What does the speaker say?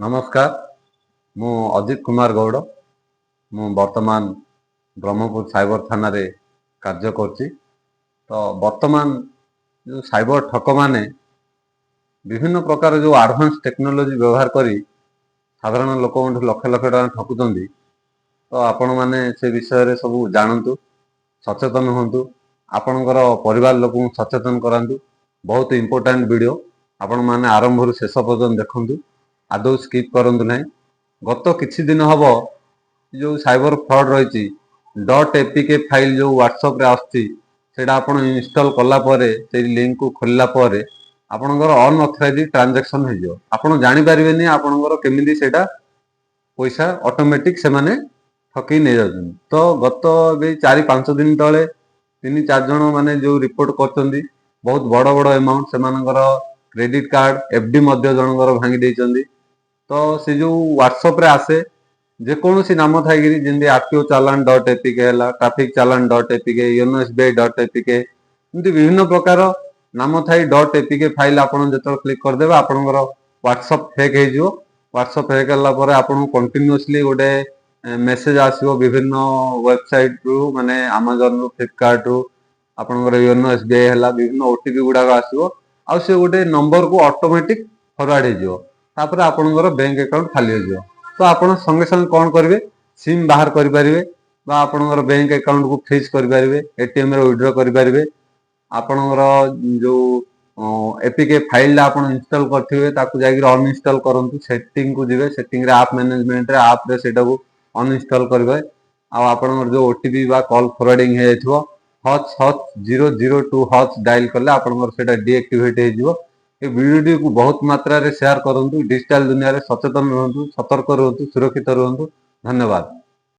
नमस्कार मु अजित कुमार गौड़ मु वर्तमान ब्रह्मपुर साइबर थाना रे कार्य करछि। तो वर्तमान जो साइबर ठक माने विभिन्न प्रकार जो एडवांस टेक्नोलॉजी व्यवहार करी साधारण लोक लक्ष लक्ष टका ठकुचंदी। तो आपण माने से विषय रे सब जानतु, सचेतन होंतु, आपणकर परिवार लोक सचेतन करांतु। बहुत इंपोर्टेंट वीडियो आपण माने आरंभ रु शेष पर्यंत देखंतु, आदौ स्किप करंतु नहीं। गत किछि दिन हबो जो साइबर फ्रॉड रही .apk फाइल जो व्हाट्सएप रे आछी सेटा आपण इंस्टॉल कला परे से लिंक को खोलला परे आपणकर अनऑथराइज्ड ट्रांजैक्शन हो जो आपण जानि परिबेनी आपणकर केमिति सेटा पैसा ऑटोमेटिक से माने ठकी नै जाउछन। तो गत बे 4-5 दिन तळे 3-4 जण माने जो रिपोर्ट करचंदी बहुत बड़ बड़ अमाउंट से मानकर क्रेडिट कार्ड एफडी मध्य जनकर भांगी देइचंदी। तो से जो व्हाट्सएप रे आसे जेकोसी नाम थाई जेमती आरटीओ चालान .apk है, ट्रैफिक चालान .apk, योनो एसबीआई .apk एमती विभिन्न प्रकार नाम थाई .apk फाइल आपन जतो क्लिक कर देबा आपनकर व्हाट्सएप फेक हे जो। व्हाट्सएप फेक करला परे आपन कंटीन्यूअसली गोटे मेसेज आसीबो विभिन्न वेबसाइट रु माने Amazon रु, फ्लिपकार्ट रु, आपनकर योनो एसबीआई हला विभिन्न ओटीपी गुडा आसीबो आ से गोटे नंबर को ऑटोमेटिक फॉरवर्ड हे जो। तापर आपनकर बैंक अकाउंट खाली हो जो। तो आपण संगे संगे कौन करेंगे, सिम बाहर करें आपणकर बैंक अकाउंट को फ्रीज करें, एटीएम रे विड्रॉ करें। आपणकर जो एपीके फाइल आप इंस्टॉल करथिबे ताकू जाई अनइंस्टॉल करंतु, सेटिंग को जिवे, सेटिंग रे ऐप मैनेजमेंट रे ऐप रे सेटा को अनइंस्टॉल करबे। आ आपणकर जो ओटीपी बा कॉल फॉरवर्डिंग हे जइथो हच 002 हच डायल करले आपणकर सेटा डीएक्टिवेट हे जिवो। ये वीडियो को बहुत मात्रा रे शेयर करंतु। डिजिटल दुनिया रे सचेतन रहंतु, सतर्क रहंतु, सुरक्षित रहंतु। धन्यवाद।